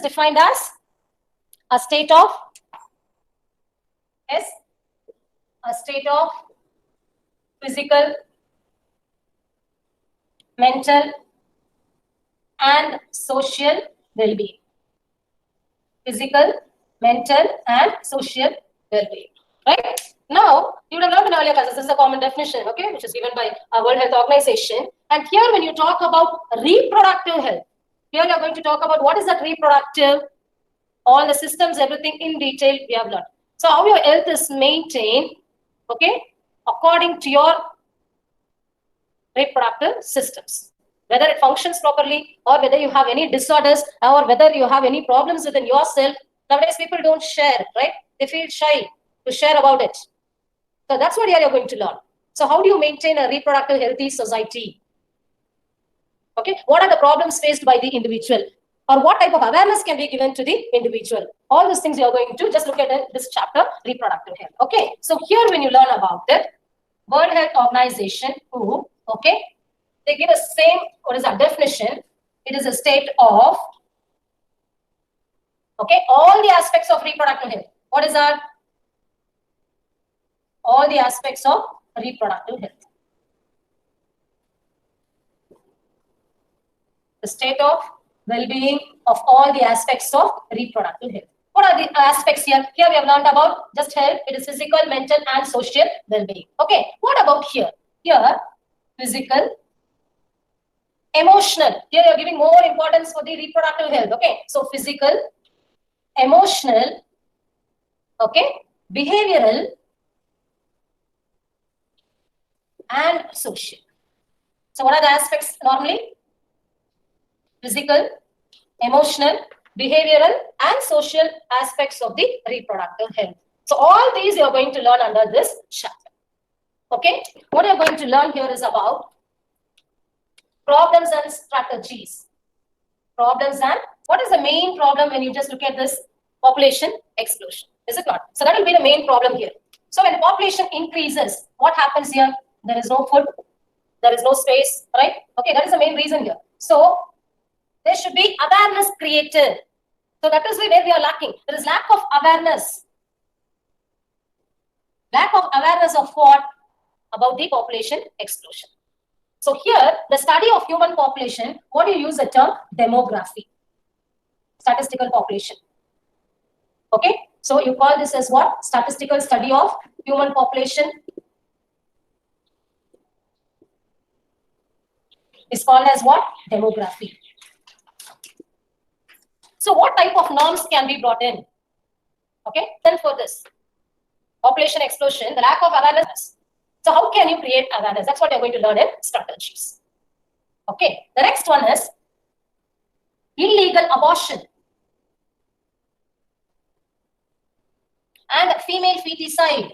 defined as a state of, yes, a state of physical, mental, and social well-being. Physical, mental, and social well-being. Right? Now, you would have learned in earlier classes, this is a common definition, okay, which is given by World Health Organization. And here, when you talk about reproductive health, here you're going to talk about what is that reproductive, all the systems, everything in detail we have learned. So, how your health is maintained, okay, according to your reproductive systems. Whether it functions properly or whether you have any disorders or whether you have any problems within yourself. Nowadays, people don't share, right? They feel shy to share about it. So that's what you're going to learn. So how do you maintain a reproductive healthy society? Okay, what are the problems faced by the individual? Or what type of awareness can be given to the individual? All those things you're going to just look at in this chapter, reproductive health. Okay, so here when you learn about it, World Health Organization, WHO, okay, they give a same, what is that definition? It is a state of, okay, all the aspects of reproductive health. What is that? All the aspects of reproductive health. The state of well-being of all the aspects of reproductive health. What are the aspects here? Here we have learned about just health. It is physical, mental, and social well-being. Okay, what about here? Here, physical, emotional. Here you are giving more importance for the reproductive health. Okay, so physical, emotional, okay, behavioral, and social. So what are the aspects normally? Physical, emotional, behavioral, and social aspects of the reproductive health. So all these you are going to learn under this chapter. Okay, what you are going to learn here is about problems and strategies. Problems and what is the main problem when you just look at this population explosion? Is it not? So that will be the main problem here. So when the population increases, what happens here? There is no food, there is no space, right? Okay, that is the main reason here. So there should be awareness created. So that is where we are lacking. There is lack of awareness. Lack of awareness of what? About the population explosion. So here, the study of human population, what do you use the term? Demography. Statistical population. Okay, so you call this as what? Statistical study of human population. Is called as what? Demography. So what type of norms can be brought in? Okay, then for this population explosion, the lack of awareness. So how can you create awareness? That's what you're going to learn in strategies. Okay, the next one is illegal abortion and female feticide.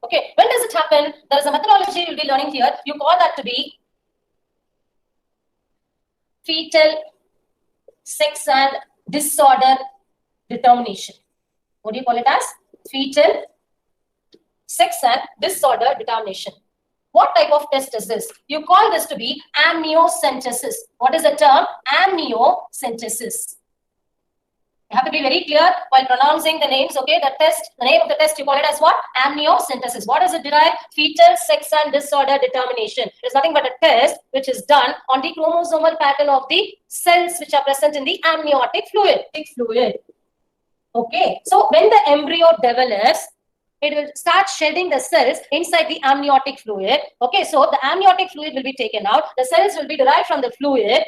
Okay, when does it happen? There is a methodology you'll be learning here. You call that to be fetal sex and disorder determination. What do you call it as? Fetal sex and disorder determination. What type of test is this? You call this to be amniocentesis. What is the term? Amniocentesis. You have to be very clear while pronouncing the names, okay? The test, the name of the test, you call it as what? Amniocentesis. What does it derive? Fetal sex and disorder determination. It's nothing but a test which is done on the chromosomal pattern of the cells which are present in the amniotic fluid. Okay, so when the embryo develops, it will start shedding the cells inside the amniotic fluid. Okay, so the amniotic fluid will be taken out. The cells will be derived from the fluid.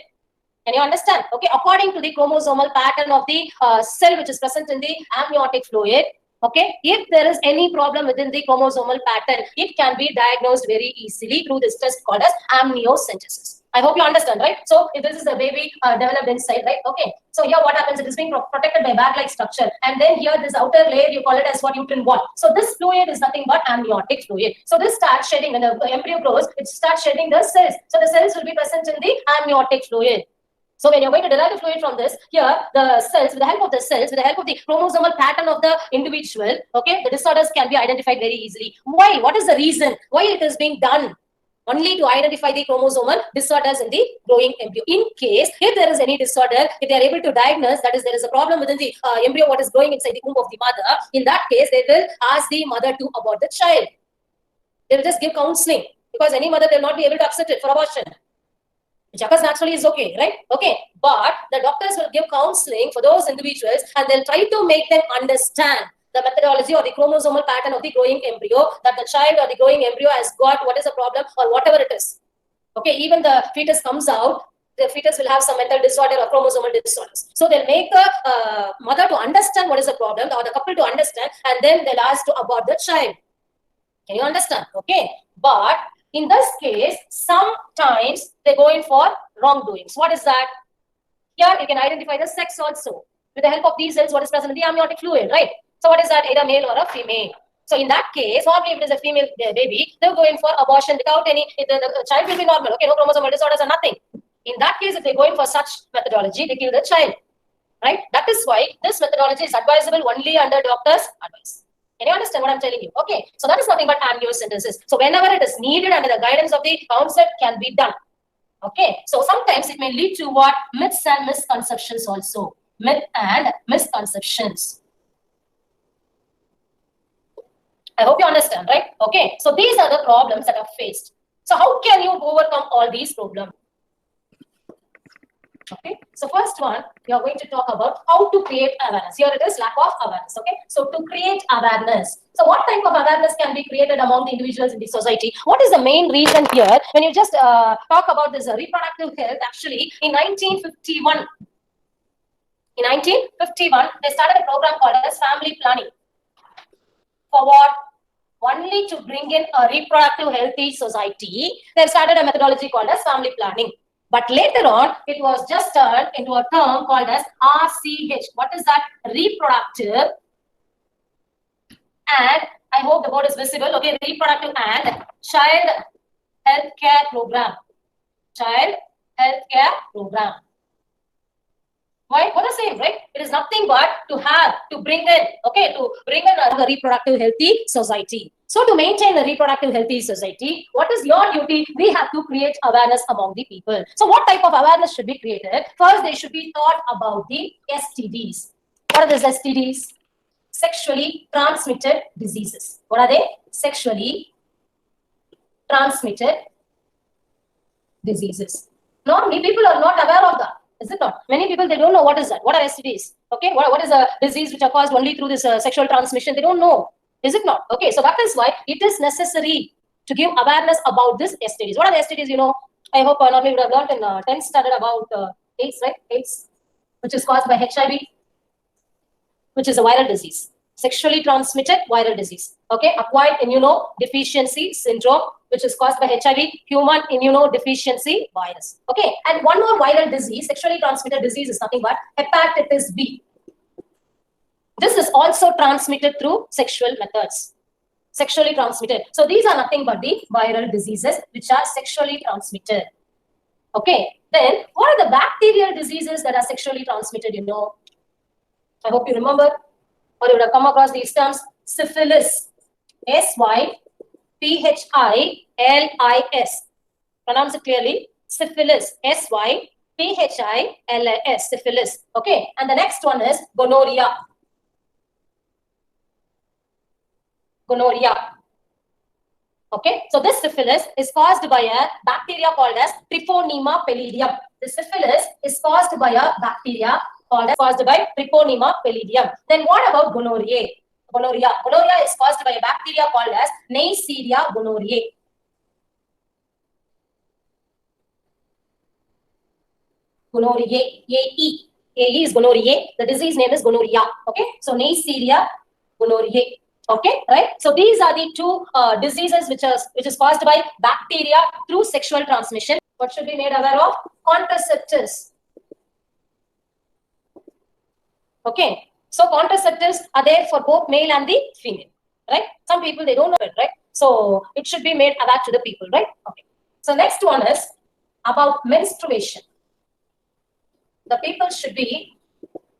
Can you understand? Okay, according to the chromosomal pattern of the cell which is present in the amniotic fluid. Okay, if there is any problem within the chromosomal pattern, it can be diagnosed very easily through this test called as amniocentesis. I hope you understand, right? So if this is a baby developed inside, right? Okay. So here what happens? It is being protected by bag-like structure, and then here this outer layer you call it as what? Uterine wall. So this fluid is nothing but amniotic fluid. So this starts shedding when the embryo grows. It starts shedding the cells. So the cells will be present in the amniotic fluid. So when you're going to derive the fluid from this, here the cells, with the help of the cells, with the help of the chromosomal pattern of the individual, okay, the disorders can be identified very easily. Why? What is the reason? Why it is being done? only to identify the chromosomal disorders in the growing embryo. In case, if there is any disorder, if they are able to diagnose, that is, there is a problem within the embryo what is growing inside the womb of the mother, in that case, they will ask the mother to abort the child. They will just give counseling, because any mother will not be able to accept it for abortion. Which occurs naturally is okay, right? Okay. But the doctors will give counseling for those individuals, and they'll try to make them understand the methodology or the chromosomal pattern of the growing embryo, that the child or the growing embryo has got what is the problem or whatever it is. Okay, even the fetus comes out, the fetus will have some mental disorder or chromosomal disorders. So they'll make the mother to understand what is the problem, or the couple to understand, and then they'll ask to abort the child. Can you understand? Okay. But in this case, sometimes they go in for wrongdoings. What is that? Here you can identify the sex also. With the help of these cells, what is present in the amniotic fluid, right? So what is that? Either male or a female. So in that case, normally if it is a female baby, they'll go in for abortion without any, the child will be normal, okay, no chromosomal disorders or nothing. In that case, if they go in for such methodology, they kill the child, right? That is why this methodology is advisable only under doctor's advice. Can you understand what I'm telling you? Okay, so that is nothing but amniocentesis. So whenever it is needed under the guidance of the counsel, can be done. Okay, so sometimes it may lead to what? Myths and misconceptions also. Myth and misconceptions. I hope you understand, right? Okay, so these are the problems that are faced. So how can you overcome all these problems? Okay, so first one, we are going to talk about how to create awareness. Here it is, lack of awareness. Okay, so to create awareness. So what type of awareness can be created among the individuals in the society? What is the main reason here? When you just talk about this reproductive health, actually in 1951, they started a program called as family planning. For what? Only to bring in a reproductive healthy society. They started a methodology called as family planning. But later on, it was just turned into a term called as RCH. What is that? Reproductive. And I hope the word is visible. Okay, reproductive and child health care program. Child health care program. Why? What the same, right? It is nothing but to bring in a reproductive healthy society. So to maintain a reproductive healthy society, what is your duty? We have to create awareness among the people. So what type of awareness should be created? First, they should be taught about the STDs. What are these STDs? Sexually transmitted diseases. What are they? Sexually transmitted diseases. Normally, people are not aware of that. Is it not? Many people, they don't know what is that. What are STDs? Okay, what is a disease which are caused only through this sexual transmission? They don't know. Is it not? Okay, so that is why it is necessary to give awareness about this STDs. What are the STDs? You know, I hope normally you would have learned in 10th standard about AIDS, right? AIDS, which is caused by HIV, which is a viral disease. Sexually transmitted viral disease. Okay, acquired immunodeficiency syndrome, which is caused by HIV, human immunodeficiency virus. Okay, and one more viral disease, sexually transmitted disease, is nothing but hepatitis B. This is also transmitted through sexual methods. Sexually transmitted. So these are nothing but the viral diseases which are sexually transmitted. Okay, then what are the bacterial diseases that are sexually transmitted? You know, I hope you remember, or you would have come across these terms. Syphilis, SYPHILIS. Pronounce it clearly. Syphilis, SYPHILIS. Syphilis. Okay, and the next one is gonorrhea. Gonorrhea. Okay, so this syphilis is caused by a bacteria called as Treponema pallidum. The syphilis is caused by a bacteria caused by Treponema pallidum. Then what about gonorrhea? Gonorrhea is caused by a bacteria called as Neisseria gonorrhoeae. Gonorrhea, AE is gonorrhea. The disease name is gonorrhea. Okay, so Neisseria gonorrhoeae. Okay, right? So these are the two diseases which is caused by bacteria through sexual transmission. What should be made aware of? Contraceptives. Okay, so contraceptives are there for both male and the female, right? Some people, they don't know it, right? So it should be made aware to the people, right? Okay. So next one is about menstruation. The people should be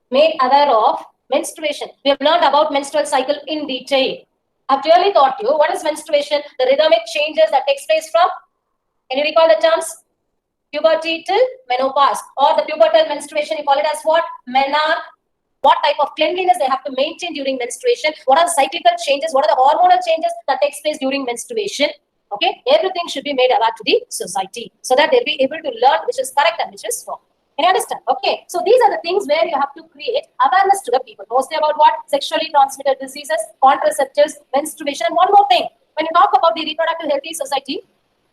made aware of menstruation. We have learned about menstrual cycle in detail. I've clearly taught you what is menstruation, the rhythmic changes that takes place from Can you recall the terms? Puberty till menopause, or the pubertal menstruation, you call it as what? Menarche. What type of cleanliness they have to maintain during menstruation? What are the cyclical changes? What are the hormonal changes that takes place during menstruation? Okay, everything should be made aware to the society so that they'll be able to learn which is correct and which is wrong. Can you understand? Okay, so these are the things where you have to create awareness to the people, mostly about what? Sexually transmitted diseases, contraceptives, menstruation. And one more thing, when you talk about the reproductive healthy society,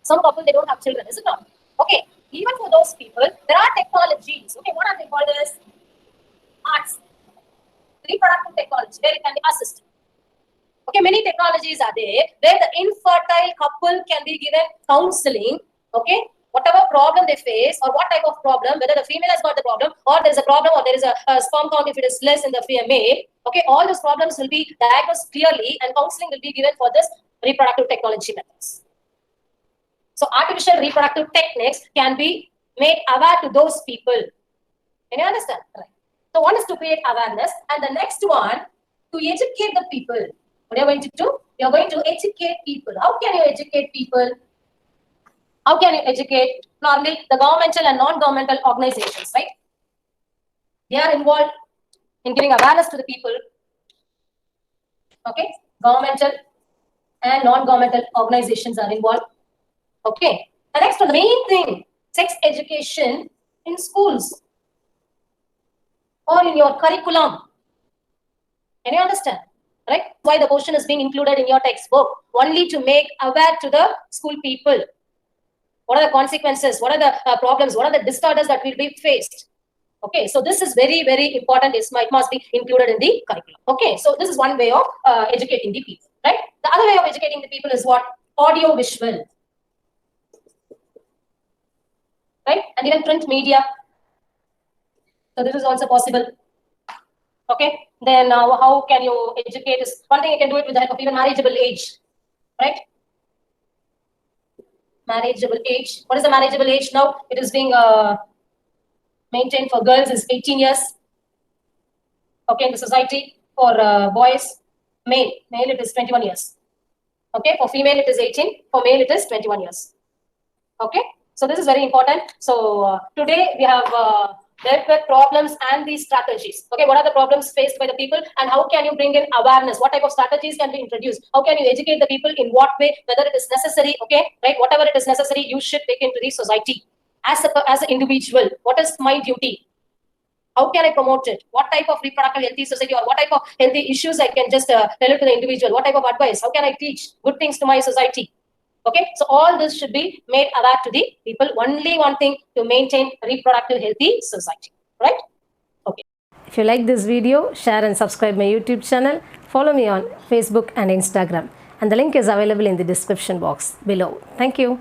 some couple, they don't have children, is it not? Okay, even for those people, there are technologies. Okay, what are they called as? Arts. Reproductive technology, where it can be assisted. Okay, many technologies are there where the infertile couple can be given counseling. Okay, whatever problem they face or what type of problem, whether the female has got the problem or there is a problem or there is a sperm count if it is less in the female. Okay, all those problems will be diagnosed clearly and counseling will be given for this reproductive technology methods. So artificial reproductive techniques can be made aware to those people. Can you understand? Right. So one is to create awareness, and the next one to educate the people. What are you going to do? You are going to educate people. How can you educate people? How can you educate? Normally, the governmental and non-governmental organizations, right? They are involved in giving awareness to the people. Okay, governmental and non-governmental organizations are involved. Okay, the next one, the main thing, sex education in schools or in your curriculum. Can you understand? Right? Why the portion is being included in your textbook? Only to make aware to the school people. What are the consequences? What are the problems? What are the disorders that will be faced? Okay, so this is very, very important. It must be included in the curriculum. Okay, so this is one way of educating the people. Right? The other way of educating the people is what? Audio visual. Right? And even print media. So this is also possible. Okay, then how can you educate? Is one thing you can do it with the help of even marriageable age, right? Marriageable age. What is the marriageable age now? It is being maintained for girls is 18 years. Okay, in the society. For boys, male it is 21 years. Okay, for female it is 18. For male it is 21 years. Okay, so this is very important. So today we have dealt with problems and these strategies. Okay, what are the problems faced by the people and how can you bring in awareness? What type of strategies can be introduced? How can you educate the people in what way, whether it is necessary? Okay, right, whatever it is necessary, you should take into the society. As an individual, what is my duty? How can I promote it? What type of reproductive healthy society or what type of healthy issues I can just tell it to the individual? What type of advice? How can I teach good things to my society? Okay, so all this should be made aware to the people. Only one thing, to maintain reproductive healthy society, right? Okay. If you like this video, share and subscribe my YouTube channel. Follow me on Facebook and Instagram. And the link is available in the description box below. Thank you.